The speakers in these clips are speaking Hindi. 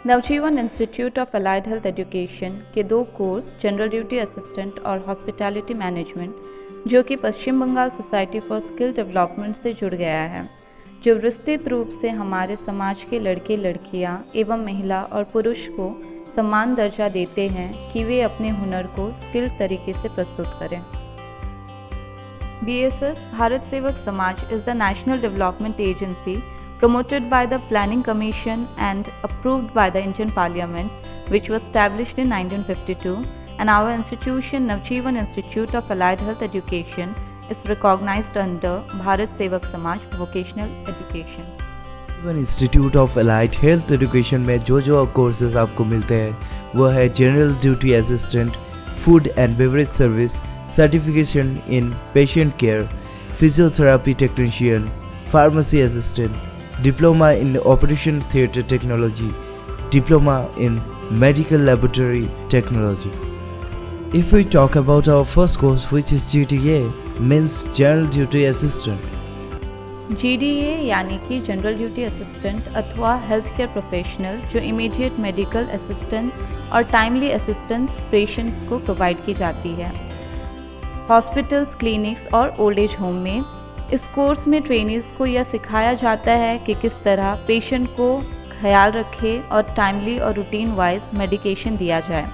Navjeevan institute of allied health education के 2 कोर्स जनरल ड्यूटी असिस्टेंट और हॉस्पिटैलिटी मैनेजमेंट, जो कि Paschim Bengal society for skill development से जुड़ गया है, जो विस्तृत रूप से हमारे समाज के लड़के लड़कियां एवं महिला और पुरुष को समान दर्जा देते हैं कि वे अपने हुनर को स्किल तरीके से प्रस्तुत करें। BSS भारत सेवक समाज is the national development agency promoted by the Planning Commission and approved by the Indian Parliament, which was established in 1952, and our institution, Navjeevan Institute of Allied Health Education, is recognized under Bharat Sevak Samaj Vocational Education. Navjivan institute of allied health education में जो कोर्सेज आपको मिलते हैं वो है general duty assistant, food and beverage service, certification in patient care, physiotherapy technician, pharmacy assistant, diploma in operation theatre technology, diploma in medical laboratory technology. If we talk about our first course, which is GDA, means general duty assistant. GDA यानी कि जनरल ड्यूटी असिस्टेंट अथवा हेल्थ केयर प्रोफेशनल, जो इमीडिएट मेडिकल असिस्टेंस और टाइमली असिस्टेंस पेशेंट्स को प्रोवाइड की जाती है हॉस्पिटल्स, क्लिनिक्स और ओल्ड एज होम में। इस कोर्स में ट्रेनीज़ को यह सिखाया जाता है कि किस तरह पेशेंट को ख्याल रखे और टाइमली और रूटीन वाइज मेडिकेशन दिया जाए।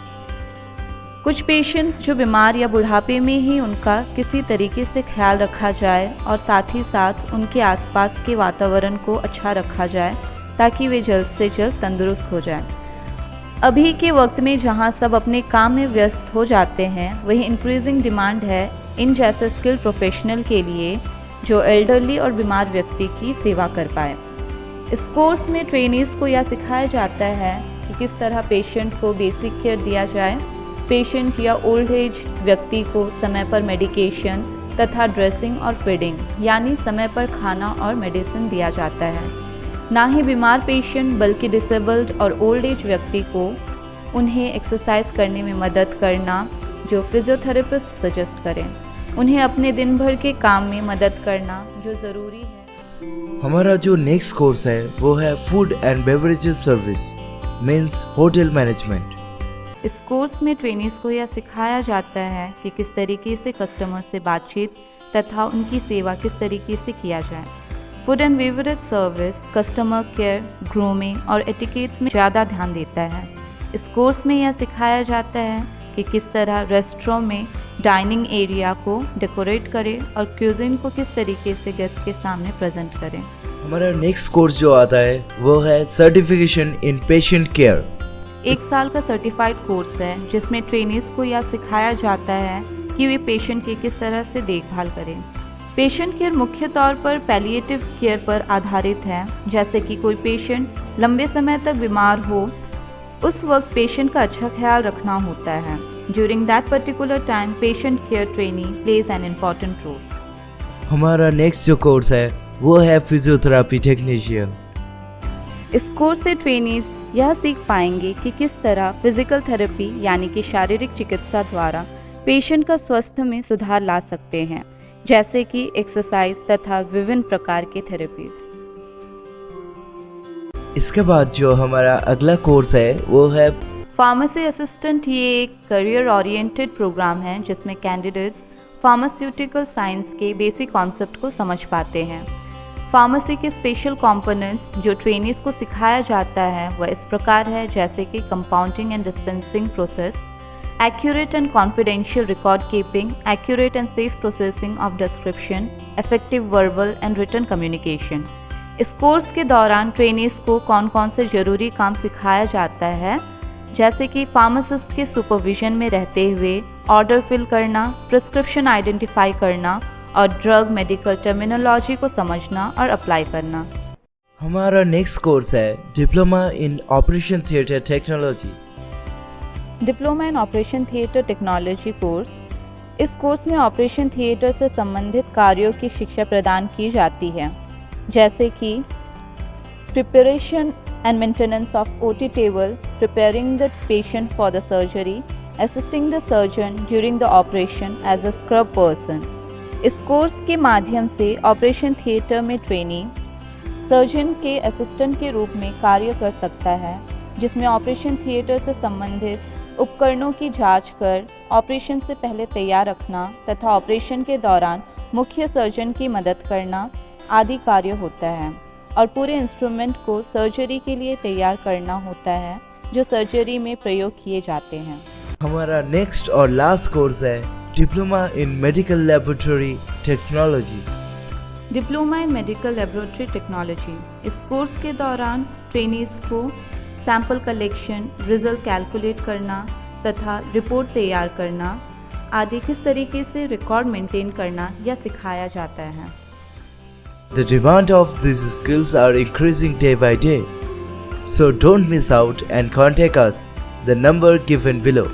कुछ पेशेंट जो बीमार या बुढ़ापे में ही उनका किसी तरीके से ख्याल रखा जाए और साथ ही साथ उनके आसपास के वातावरण को अच्छा रखा जाए ताकि वे जल्द से जल्द तंदुरुस्त हो जाएं। अभी के वक्त में जहां सब अपने काम में व्यस्त हो जाते हैं, वही इंक्रीजिंग डिमांड है इन जैसे स्किल प्रोफेशनल के लिए जो एल्डरली और बीमार व्यक्ति की सेवा कर पाए। इस कोर्स में ट्रेनीज़ को यह सिखाया जाता है कि किस तरह पेशेंट को बेसिक केयर दिया जाए, पेशेंट या ओल्ड एज व्यक्ति को समय पर मेडिकेशन तथा ड्रेसिंग और फीडिंग यानी समय पर खाना और मेडिसिन दिया जाता है। ना ही बीमार पेशेंट बल्कि डिसेबल्ड और ओल्ड एज व्यक्ति को उन्हें एक्सरसाइज करने में मदद करना, जो फिजियोथेरेपिस्ट सजेस्ट करें, उन्हें अपने दिन भर के काम में मदद करना जो ज़रूरी है। हमारा जो नेक्स्ट कोर्स है वो है food and beverages service, means hotel management. इस कोर्स में ट्रेनीज़ को यह सिखाया जाता है कि किस तरीके से कस्टमर से बातचीत तथा उनकी सेवा किस तरीके से किया जाए। Food and beverage service customer care, grooming और एटिकेट्स में ज़्यादा ध्यान देता है। इस कोर्स में यह सिखाया जाता है कि किस तरह रेस्टोरेंट में डाइनिंग एरिया को डेकोरेट करें और क्यूजिन को किस तरीके से गेस्ट के सामने प्रेजेंट करें। हमारा नेक्स्ट कोर्स जो आता है वो है सर्टिफिकेशन इन पेशेंट केयर। 1 साल का सर्टिफाइड कोर्स है जिसमें ट्रेनीज़ को यह सिखाया जाता है कि वे पेशेंट की किस तरह से देखभाल करें। पेशेंट केयर मुख्य तौर पर पैलिएटिव केयर पर आधारित है, जैसे कि कोई पेशेंट लंबे समय तक बीमार हो, उस वक्त पेशेंट का अच्छा ख्याल रखना होता है। During that particular time, patient care trainee plays an important role. हमारा नेक्स्ट जो कोर्स है वो है फिजियोथेरेपी टेक्नीशियन। इस कोर्स से ट्रेनीज यह सीख पाएंगे कि किस तरह फिजिकल थेरेपी यानी कि शारीरिक चिकित्सा द्वारा पेशेंट का स्वास्थ्य में सुधार ला सकते हैं, जैसे कि एक्सरसाइज तथा विभिन्न प्रकार के थेरेपीज। इसके बाद जो हमारा अगला कोर्स है वो है फार्मेसी असिस्टेंट। ये एक करियर ओरिएंटेड प्रोग्राम है जिसमें कैंडिडेट्स फार्मास्यूटिकल साइंस के बेसिक कॉन्सेप्ट को समझ पाते हैं। फार्मेसी के स्पेशल कंपोनेंट्स जो ट्रेनीज़ को सिखाया जाता है वह इस प्रकार है, जैसे कि compounding and dispensing process, accurate and confidential record keeping, accurate and safe processing of description, effective verbal and written communication. इस कोर्स के दौरान ट्रेनीज़ को कौन कौन से ज़रूरी काम सिखाया जाता है, जैसे कि फार्मासिस्ट के सुपरविजन में रहते हुए ऑर्डर फिल करना, प्रिस्क्रिप्शन आइडेंटिफाई करना और ड्रग मेडिकल टर्मिनोलॉजी को समझना और अप्लाई करना। हमारा नेक्स्ट कोर्स है diploma in operation theatre technology. Diploma in operation theatre technology course. इस कोर्स में ऑपरेशन थिएटर से संबंधित कार्यों की शिक्षा प्रदान की जाती है, जैसे कि preparation and maintenance of OT table, preparing the patient for the surgery, assisting the surgeon during the operation as a scrub person. इस कोर्स के माध्यम से ऑपरेशन थिएटर में ट्रेनी सर्जन के असिस्टेंट के रूप में कार्य कर सकता है जिसमें ऑपरेशन थिएटर से संबंधित उपकरणों की जांच कर ऑपरेशन से पहले तैयार रखना तथा ऑपरेशन के दौरान मुख्य सर्जन की मदद करना आदि कार्य होता है और पूरे इंस्ट्रूमेंट को सर्जरी के लिए तैयार करना होता है जो सर्जरी में प्रयोग किए जाते हैं। हमारा नेक्स्ट और लास्ट कोर्स है diploma in medical laboratory technology. Diploma in medical laboratory technology. इस कोर्स के दौरान ट्रेनीज को सैंपल कलेक्शन, रिजल्ट कैलकुलेट करना तथा रिपोर्ट तैयार करना आदि किस तरीके से रिकॉर्ड मेंटेन करना या सिखाया जाता है। The demand of these skills are increasing day by day, so don't miss out and contact us, the number given below.